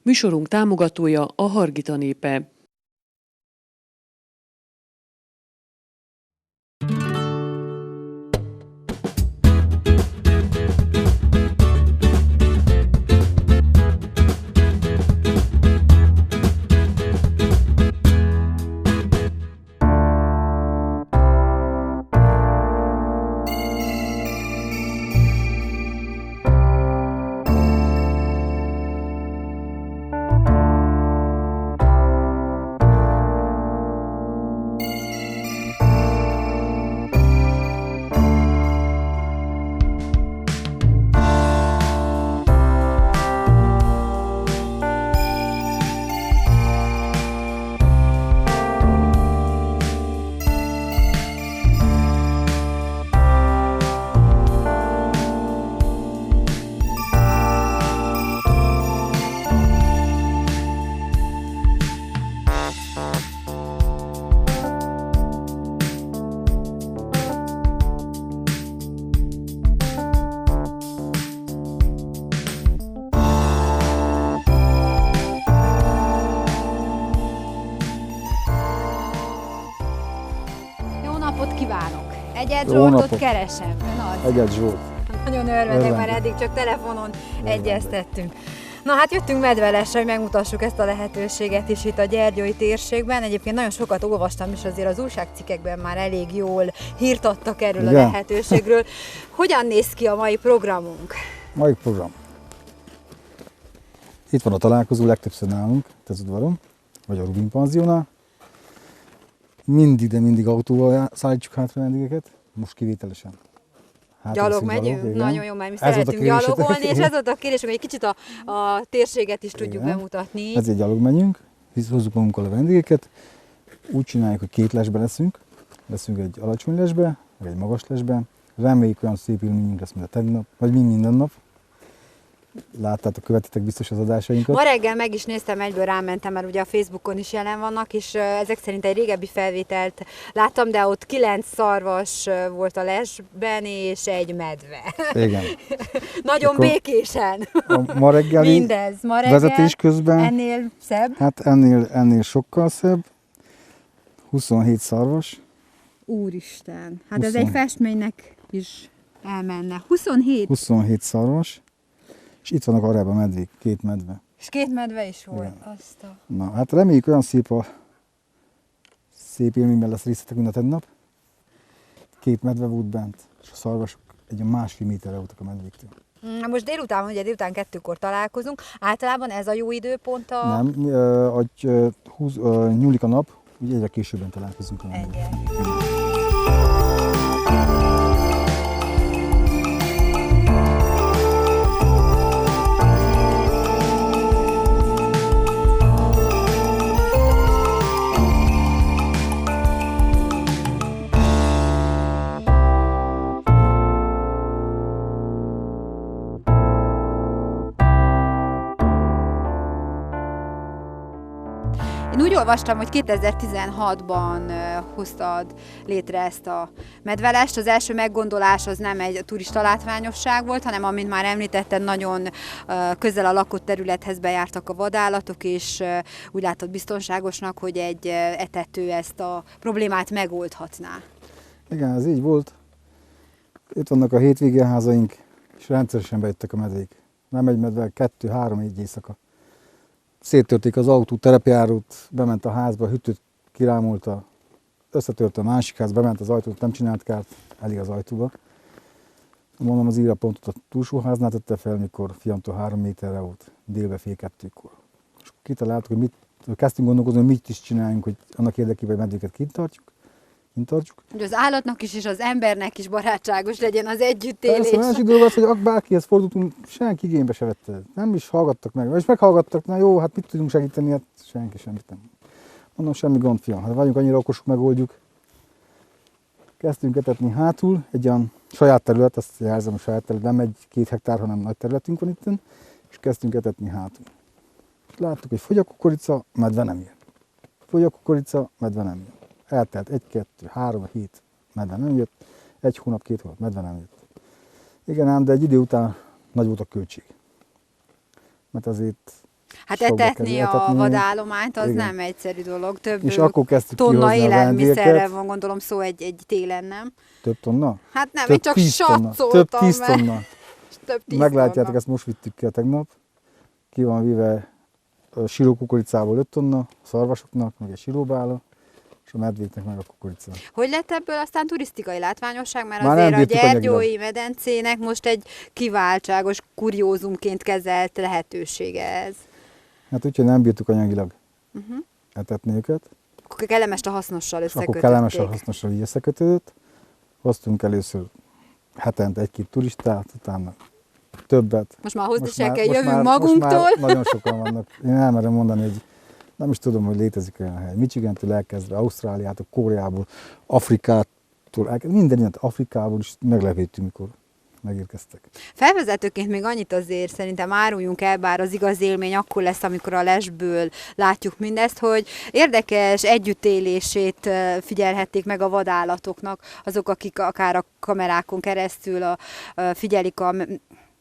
Műsorunk támogatója a Hargita népe. Egyed Zsoltot keresem. Egyed Zsolt. Nagyon örvendek, mert eddig csak telefonon egyeztettünk. Na hát jöttünk Medvelesre, hogy megmutassuk ezt a lehetőséget is itt a gyergyói térségben. Egyébként nagyon sokat olvastam is, azért az újságcikkekben már elég jól hírt adtak erről a lehetőségről. Hogyan néz ki a mai programunk? Mai program. Itt van a találkozó, legtöbbször nálunk, az udvaron, vagy a Rubin panziónál. Mindig, de mindig autóval szállítjuk hátra vendégeket, most kivételesen. Gyalog megyünk? Nagyon jó, mert mi szeretünk gyalogolni, és ez volt a kérésünk, hogy egy kicsit a térséget is tudjuk bemutatni. Ezért gyalog megyünk, hozzuk magunkkal a vendégeket, úgy csináljuk, hogy két lesbe leszünk egy alacsony lesbe, vagy egy magas lesbe. Reméljük, olyan szép élményünk lesz, mint a tegnap, vagy minden nap. Láttátok, követitek biztos az adásainkat. Ma reggel meg is néztem, egyből rámentem, mert ugye a Facebookon is jelen vannak, és ezek szerint egy régebbi felvételt láttam, de ott 9 szarvas volt a lesben, és egy medve. Igen. Nagyon akkor békésen. Ma reggeli mindez. Ma reggel vezetés közben. Ennél szebb? Hát ennél sokkal szebb. 27 szarvas. Úristen, hát 27. Ez egy festménynek is elmenne. 27? 27 szarvas. És itt vannak arrébb a medvék, 2 medve. És 2 medve is volt? Azt a... Na, hát reméljük olyan szép élményben lesz részletek, mint a tegnap. 2 medve volt bent, és a szarvasok egy 1,5 méterre voltak a medvéktől. Na most délután 2-kor találkozunk. Általában ez a jó időpont a... Nem, nyúlik a nap, úgy egyre későbben találkozunk a medvékkel. Én úgy olvastam, hogy 2016-ban hoztad létre ezt a medvelest. Az első meggondolás az nem egy turista látványosság volt, hanem amint már említetted, nagyon közel a lakott területhez bejártak a vadállatok, és úgy látod biztonságosnak, hogy egy etető ezt a problémát megoldhatná. Igen, ez így volt. Itt vannak a hétvégéházaink, és rendszeresen bejöttek a medvék. Nem egy medve, 2-3 éjszaka. Széttörték az autó, terepjárót, bement a házba, hűtőt kirámolta, összetörte a másik ház, bement az ajtót, nem csinált kárt, elég az ajtóba. Mondom, az írapontot a túlsó háznál tette fel, mikor fiamtól 3 méterre volt, délbe fél 2-kor. És kitaláltuk, hogy kezdtünk gondolkozni, hogy mit is csináljunk, hogy annak érdekében, hogy medvéket kint tartjuk. Hogy az állatnak is és az embernek is barátságos legyen az együttélés. Persze, a másik dolog az, hogy bárkihez fordultunk, senki igénybe se vette. Nem is hallgattak meg. És meghallgattak, na jó, hát mit tudunk segíteni, hát senki semmit nem. Mondom, semmi gond, fiam. Hát vagyunk annyira okosok, megoldjuk. Kezdtünk etetni hátul, egy olyan saját terület, azt jelzem, a saját terület, nem egy 2 hektár, hanem nagy területünk van itten, és kezdtünk etetni hátul. Láttuk, hogy fogy a kukorica, medve nem jön. Fogy a kukorica, medve nem jön. Eltelt 1-2-3 hét, medve nem jött, 1 hónap, 2 hónap, medve nem jött. Igen ám, de egy idő után nagy volt a költség. Mert azért Hát sokba etetni kerül. a vadállományt az Igen. nem egyszerű dolog. Több És akkor kezdtük tonna kihozni a élelmiszerre vendégeket. van gondolom szó egy télen, nem? Több tonna? Hát nem, Több én csak 10 tonna. Több satszoltam, 10 mert tonna. több 10 Meglátjátok, tonna. ezt most vittük ki a tegnap. Ki van vive siló kukoricából 5 tonna, a szarvasoknak, meg egy silóbála, és a medvéknek meg a kukorica. Hogy lett ebből aztán turisztikai látványosság? Mert Már azért nem a bírtuk Gyergyói medencének most egy kiváltságos, kuriózumként kezelt lehetősége ez. Hát úgyhogy nem bírtuk anyagilag etetni őket, Akkor kellemest a hasznossal és akkor összekötötték. kellemesen hasznosan így összekötődött. Hoztunk először hetente egy-két turistát, utána többet. Most már hozni Most se már- kell, most jövünk már- magunktól. Most már nagyon sokan vannak. Én elmerem mondani, hogy nem is tudom, hogy létezik olyan hely. Michigantől elkezdve, Ausztráliától, Koreából, Afrikától, minden Afrikából is meglepődtünk, mikor megérkeztek. Felvezetőként még annyit azért szerintem áruljunk el, bár az igaz élmény akkor lesz, amikor a lesből látjuk mindezt, hogy érdekes együttélését figyelhették meg a vadállatoknak, azok, akik akár a kamerákon keresztül figyelik a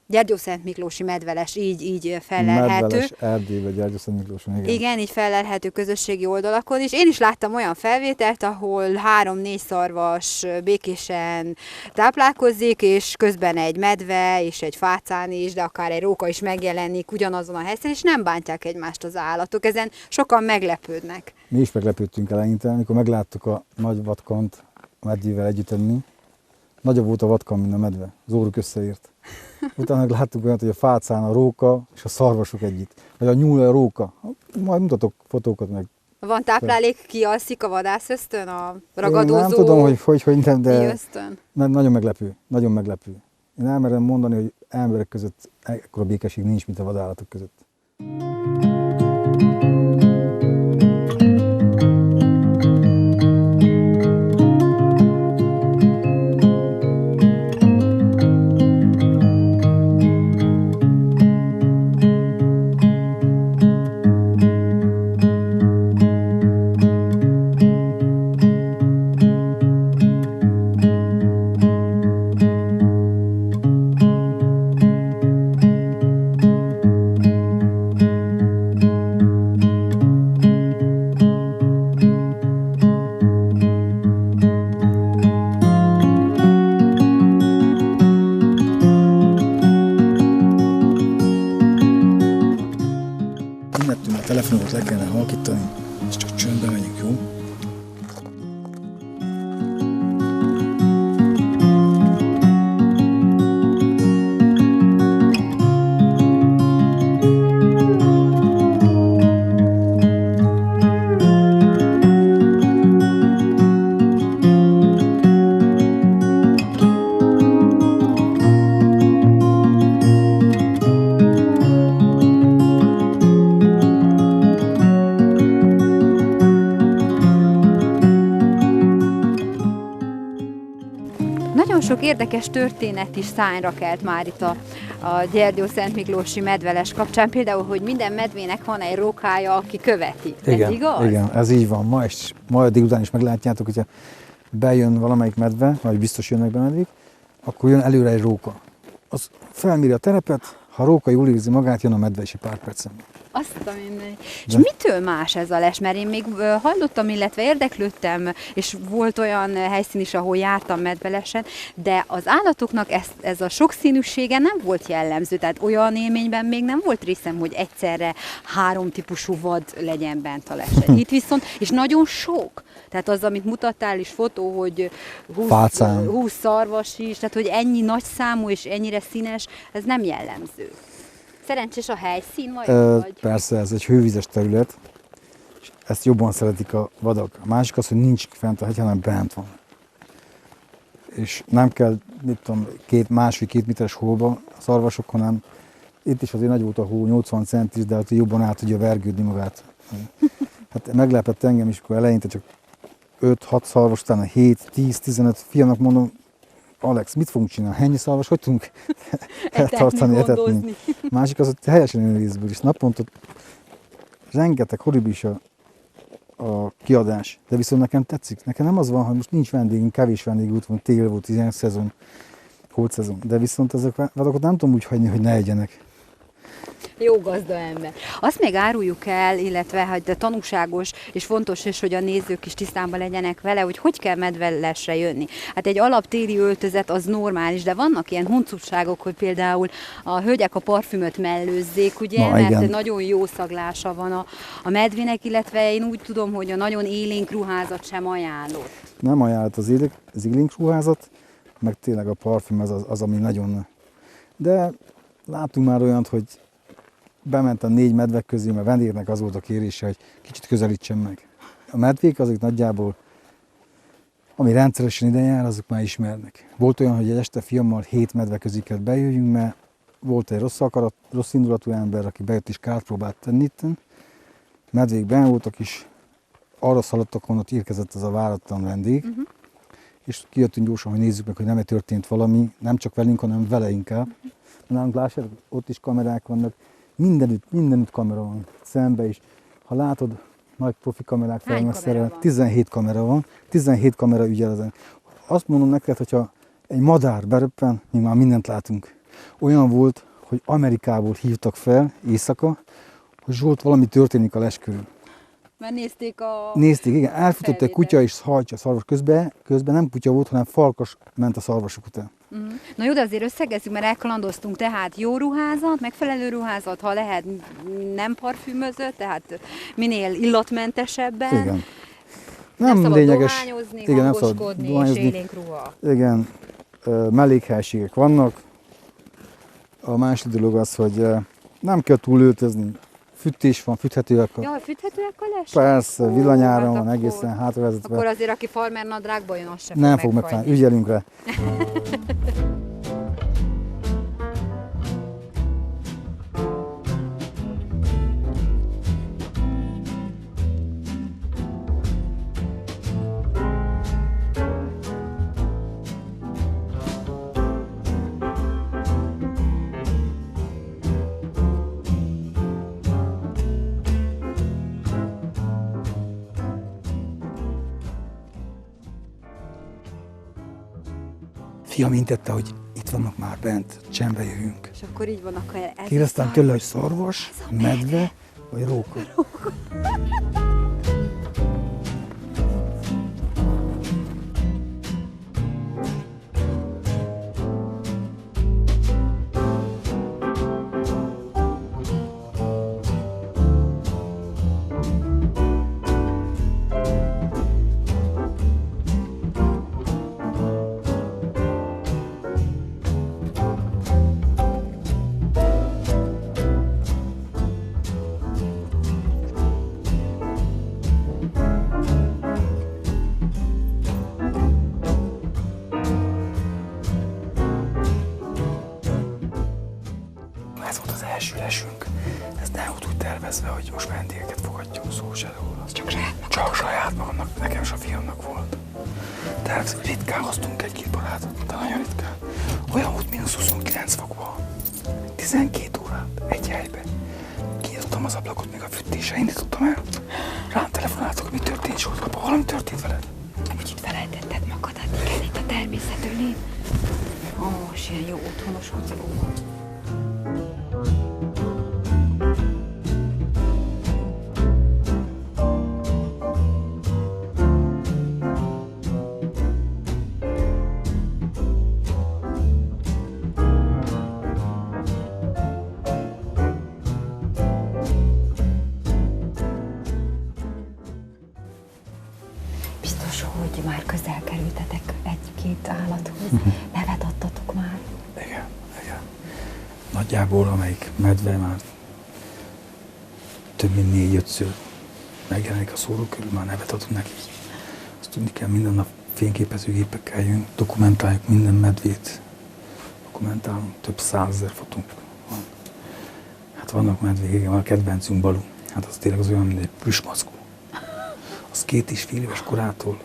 Gyergyószentmiklósi medveles, így fellelhető. Medveles Erdélybe, Gyergyószent Miklóson, igen. Igen, így fellelhető közösségi oldalakon is. Én is láttam olyan felvételt, ahol 3-4 szarvas békésen táplálkozik, és közben egy medve és egy fácán is, de akár egy róka is megjelenik ugyanazon a helyszínen, és nem bántják egymást az állatok. Ezen sokan meglepődnek. Mi is meglepődtünk eleinte, amikor megláttuk a nagy vadkant a medvével együtt enni. Nagyobb volt a vadkan, mint a medve. Az óruk összeért. Utána megláttuk olyat, hogy a fácán a róka és a szarvasok együtt. Vagy a nyúl, a róka. Majd mutatok fotókat meg. Van táplálék, kialszik a vadászösztön, a ragadozó Én nem tudom, hogy nem, de ösztön? nagyon meglepő. Nagyon meglepő. Én elmerem mondani, hogy emberek között ekkora békesség nincs, mint a vadállatok között. Innettünk a telefonokat le kellene halkítani, és csak csöndbe megyünk, jó? Nagyon sok érdekes történet is szányra kelt már itt a Gyergyószentmiklósi medveles kapcsán. Például, hogy minden medvének van egy rókája, aki követi. Ez igaz? Igen, ez így van. Ma délután is meglátjátok, hogyha bejön valamelyik medve, vagy biztos jönnek be medvék, akkor jön előre egy róka. Az felméri a terepet, ha a róka jól érzi magát, jön a medve is egy pár percen. Azt a mindegy. És De- mitől más ez a les? Mert én még hallottam, illetve érdeklődtem, és volt olyan helyszín is, ahol jártam medvelesen, de az állatoknak ez a sokszínűsége nem volt jellemző, tehát olyan élményben még nem volt részem, hogy egyszerre 3 típusú vad legyen bent a lesen. Itt viszont, és nagyon sok. Tehát az, amit mutattál is fotó, hogy 20 Fácán. szarvas is, tehát hogy ennyi nagy számú és ennyire színes, ez nem jellemző. Szerencsés a helyszín, vagy? Persze, ez egy hővizes terület, és ezt jobban szeretik a vadak. A másik az, hogy nincs fent a hegy, hanem bent van. És nem kell, mit tudom, 1,5-2 méteres hóba a szarvasok, hanem itt is azért nagy volt a hó, 80 centis, de hát jobban át tudja vergődni magát. Hát meglepett engem is, akkor eleinte csak 5-6 szarvas, utána 7-10-15 fiamnak mondom, Alex, mit fogunk csinálni? Ennyi szarvas, hogy tudunk tartani, etetni? gondozni. Másik az, hogy helyesen önrészből is naponta rengeteg horribilis a kiadás, de viszont nekem tetszik. Nekem nem az van, hogy most nincs vendégünk, kevés vendégút van, tél volt, ilyen szezon, holt szezon, de viszont ezek vadakat nem tudom úgy hagyni, hogy ne egyenek. Jó gazda ember. Azt még áruljuk el, illetve hogy tanúságos és fontos is, hogy a nézők is tisztában legyenek vele, hogy kell medvelesre jönni. Hát egy alaptéri öltözet az normális, de vannak ilyen huncutságok, hogy például a hölgyek a parfümöt mellőzzék, ugye, mert igen. nagyon jó szaglása van a medvének, illetve én úgy tudom, hogy a nagyon élénk ruházat sem ajánlott. Nem ajánlott az élénk ruházat, meg tényleg a parfüm az, ami nagyon... De láttunk már olyat, hogy bementem 4 medvek közé, mert vendégnek az volt a kérése, hogy kicsit közelítsen meg. A medvék azok nagyjából, ami rendszeresen ide jár, azok már ismernek. Volt olyan, hogy egy este fiammal 7 medve közé kellett bejöjjünk, mert volt egy rossz indulatú ember, aki bejött és kárt próbált tenni itten. Medvék benn voltak is, arra szaladtak, honnan érkezett az a váratlan vendég. És kijöttünk gyorsan, hogy nézzük meg, hogy nem történt valami, nem csak velünk, hanem vele inkább. Nálunk lássátok, ott is kamerák vannak, mindenütt kamera van, szembe is. Ha látod, nagy profi kamerák felnek szerel, 17 kamera van, 17 kamera ügyel ezen. Azt mondom neked, hogyha egy madár beröppen, mi már mindent látunk. Olyan volt, hogy Amerikából hívtak fel éjszaka, hogy Zsolt, valami történik a les körül. Mert Nézték, igen, elfutott egy kutya és hajtja a szarvas közben nem kutya volt, hanem farkas ment a szarvasok után. Na jó, de azért összegezzük, mert elkalandoztunk, tehát jó ruházat, megfelelő ruházat, ha lehet nem parfümözött, tehát minél illatmentesebben. Igen. Nem lényeges. Dohányozni, Igen, nem szabad hangoskodni, dohányozni. és élénk ruha. Igen, mellékhelyiségek vannak. A másik dolog az, hogy nem kell túl öltözni. Fűtés van, fűthetőek. Ja, fűthetőek a lesek? Persze, villanyáron van, akkor- egészen hátravezetve. Akkor azért, aki farmer nadrágban jön, az se Nem fog megfagyni. megfelelni, ügyelünk rá. Fiam intette, hogy itt vannak már bent, csembe jövünk. És akkor így van, akkor ez Kérdeztem a tőle, hogy szarvas, medve vagy róka. Ez volt az első lesünk. Ez nem volt úgy tervezve, hogy most vendégeket fogadjunk, szó se róla. Csak saját magamnak, nekem és a fiamnak volt. Tehát ritkán hoztunk egy-két barátot, de nagyon ritkán. Olyan volt -29 fokban. 12 órát egy helyben. Kinyitottam az ablakot, még a fűtésre indítottam el. Rám telefonáltak, hogy mi történt, Zsoltapa, valami történt veled. Kicsit felejtetted magadat, igen, itt a természetülén. Ó, és ilyen jó otthonos hozó. Biztos, hogy már közel kerültetek egy-két állathoz. Nevet adtatok már. Igen. Nagyjából amelyik medve már több mint 4-5-ször megjelenik a szóró körül, már nevet adunk neki. Azt tudni kell, minden nap fényképezőgépekkel jönk, dokumentáljuk minden medvét, dokumentálunk, több 100 000 fotónk van. Hát vannak medvék, igen, a kedvencünk Balú. Hát az tényleg az olyan, mint egy plüssmackó. Az 2,5 éves korától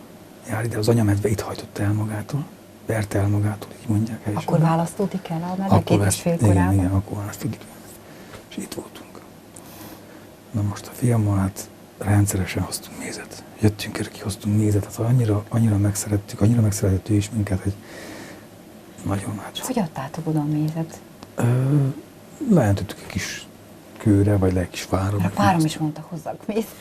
jár ide, az anyamedve itt hajtotta el magától, verte el magától, így mondják el. Akkor választódik el a medve 2,5 korában? Igen, akkor választódik el. És itt voltunk. Na most a fiammal hát rendszeresen hoztunk mézet. Jöttünk erre, kihoztunk mézet, hát annyira megszerettük, annyira megszeretett ő is minket, hogy nagyon hát. Hogy adtátok oda a mézet? Leöntöttük egy kis kőre, vagy le kis fára. A párom is mondta, hozzak mész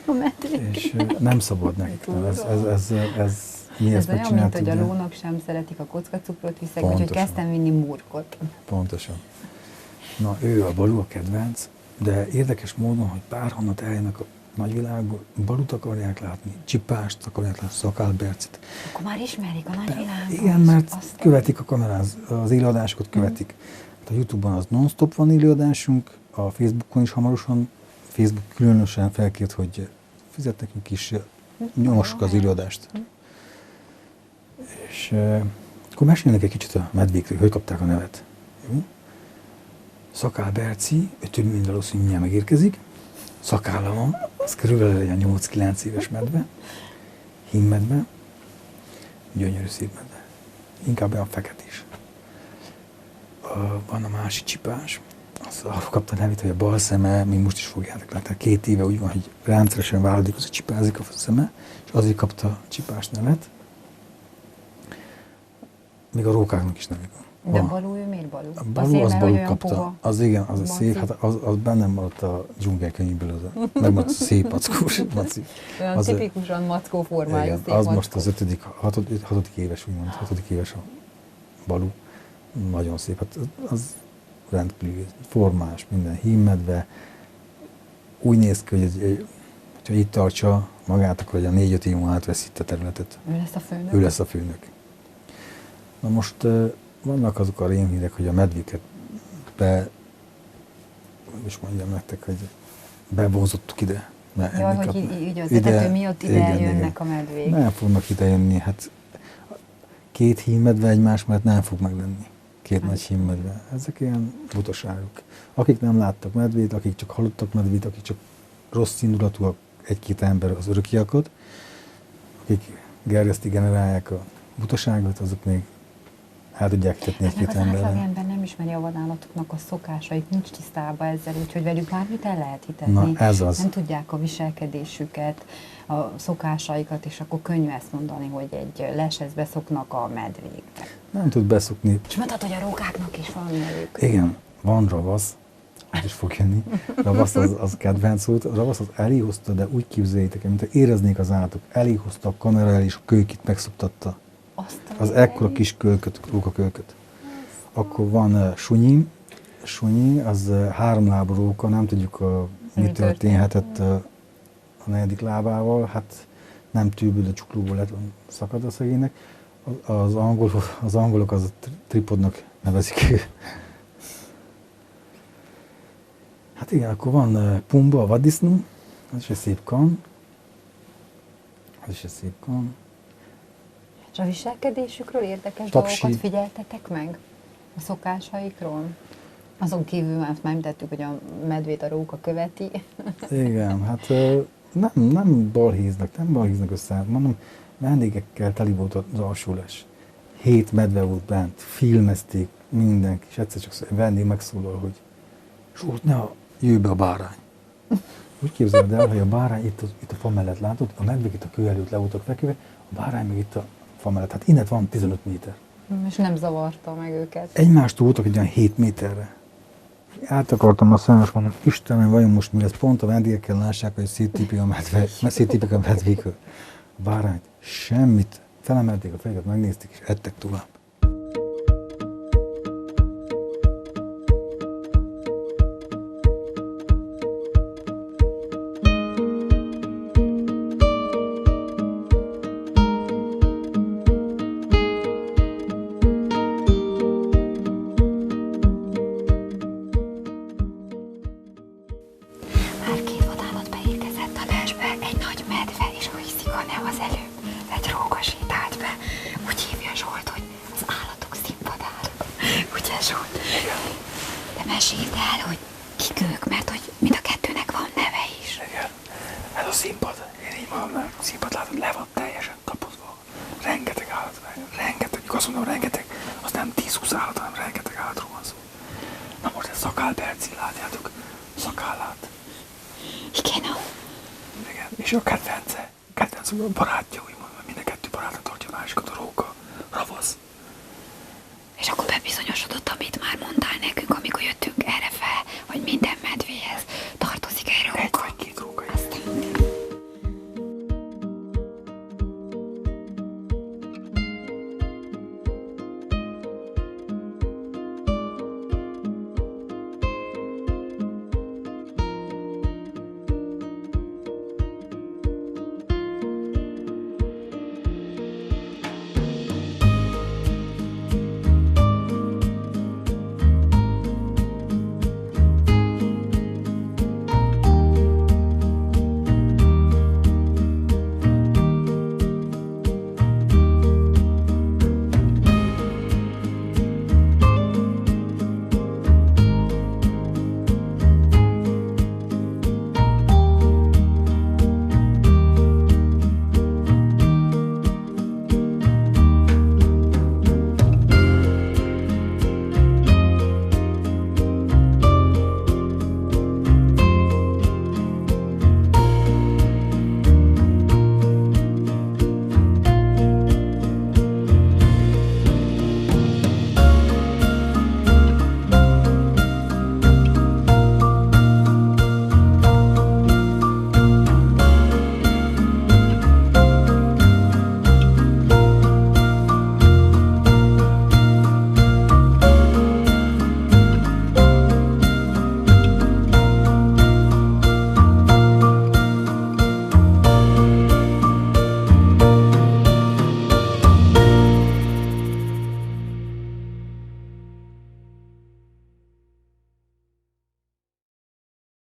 a medvék. És nem szabad nekik. Mi Ez ezt olyan, mint megcsináltuk, hogy a de lónak sem szeretik a kockacukrot viszek, úgyhogy Pontosan. kezdtem vinni murkot. pontosan. Na, ő a Balú a kedvenc, de érdekes módon, hogy bárhonnat eljönnek a nagyvilágból, Balut akarják látni, Csipást akarják látni, Szakálbercit. Akkor már ismerik a nagyvilágot. Igen, mert követik a kamerán, az élőadásokat követik. Hát a YouTube-on az non-stop van élőadásunk, a Facebookon is hamarosan. Facebook különösen felkért, hogy fizet nekünk is, nyomassuk az élőadást. És akkor mesélnek egy kicsit a medvékről, hogy kapták a nevet. Jó? Szakál Berci, ő több mint valószínű mindjárt megérkezik. Szakálla van, az körülbelül egy 8-9 éves medve, hímmedve, gyönyörű szép medve. Inkább olyan feketés. Van a másik csipás, az arról kapta a nevét, hogy a bal szeme, még most is fogjátok látni, 2 éve úgy van, hogy rendszeresen váladékozik, csipázik a szeme, és azért kapta a csipás nevet. Még a rókáknak is nevük van. De Balú, ő miért Balú? A Balú az mert, Balú hogy olyan kapta. puha. Az igen, az a szép, Maci. hát az bennem maradt a dzsungelkönyvből, megmaradt a szép mackós maci. Olyan Az- tipikusan mackó formájú Igen, szép az mackó. most az 6. éves, úgymond, 6. éves a Balú. Nagyon szép, hát az rendkívül formás, minden hímmedve. Úgy néz ki, hogy hogyha itt tartsa magát, akkor a 4-5 év múlva átveszi itt a területet. Ő lesz a főnök? Ő lesz a főnök. Na most vannak azok a rémhírek, hogy a medvéket hogy is mondjam nektek, hogy bevonzottuk ide. Jaj, hogy így az etető miatt ide jönnek a medvék. Nem fognak ide jönni, hát 2 hímmedve egymás mellett nem fog meglenni. 2 nagy hímmedve. Ezek ilyen butaságok. Akik nem láttak medvét, akik csak hallottak medvét, akik csak rossz indulatúak, 1-2 ember az örökiakot, akik gerjeszti, generálják a butaságot, azok még el tudják hitetni Hát meg 1-2 az átlag emberre. ember nem ismeri a vadállatoknak a szokásait, nincs tisztában ezzel, úgyhogy velük bármit el lehet hitetni. Na, ez az. Nem tudják a viselkedésüket, a szokásaikat, és akkor könnyű ezt mondani, hogy egy leshez beszoknak a medvékbe. Nem tud beszokni. És mondtad, hogy a rókáknak is van nevük. Igen, van ravasz, az is fog jönni. Ravasz az kedvenc volt. A ravasz az elé hozta, de úgy képzeljétek el, mint éreznék az állatok. Elé hozta a kamera el, és a kölykit megszoktatta. Az ekkora kis kölköt, rókakölköt. Akkor van Sunyi. Sunyi, az 3 lábú róka, nem tudjuk, mi történhetett a 4. lábával. Hát nem tűből, de csuklóból lett szakad a szegénynek. Az angolok az tripodnak nevezik. Hát igen, akkor van Pumba, a vaddisznó, az is egy szép kan. És a viselkedésükről érdekes Tapsi. dolgokat figyeltetek meg? A szokásaikról? Azon kívül már említettük, hogy a medvét a róka követi. Igen, hát nem balhéznak össze. Mondom, vendégekkel teli volt az alsólás. 7 medve volt bent, filmezték mindenki, és egyszer csak egy vendég megszólal, hogy Zsolt, jöjj be a bárány. Úgy képzeld el, hogy a bárány itt a fa mellett látod, a medvék itt a kő előtt le voltak feküdve, a bárány meg itt a fa mellett. Hát innen van 15 méter. És nem zavarta meg őket. Egymástól voltak egy olyan 7 méterre. Át akartam a szemes, mondom, Istenem, vajon most mi lesz? Pont a vendégekkel lássák, hogy széttépik a medvék a bárányt. Semmit. Felemelték a fejüket, megnézték, és ettek tovább. Már 2 vadállat beérkezett a lesbe, egy nagy medve, és ha hiszik, ha nem az előbb, egy róka sétált be. Úgy hívja Zsolt, hogy az állatok színpadár. Ugye Zsolt? De meséld el, hogy kik ők, mert hogy mind a 2-nek van neve is. Igen, ez a színpad. Én így mondom, a színpad látod, le van teljesen tapozva. Rengeteg állat, rengeteg, azt mondom, rengeteg, az nem 10-20 állat, hanem rengeteg állatról van szó. Na most ez Szakál Berci, látjátok? Szakállát. Igen, Igen. És a kedvenc a barátja, úgymond, mert mind a 2 barátra tartja a másikat, a róka, ravasz. és akkor bebizonyosodott, amit már mondtál nekünk, amikor jöttünk erre fel, hogy minden medvéhez.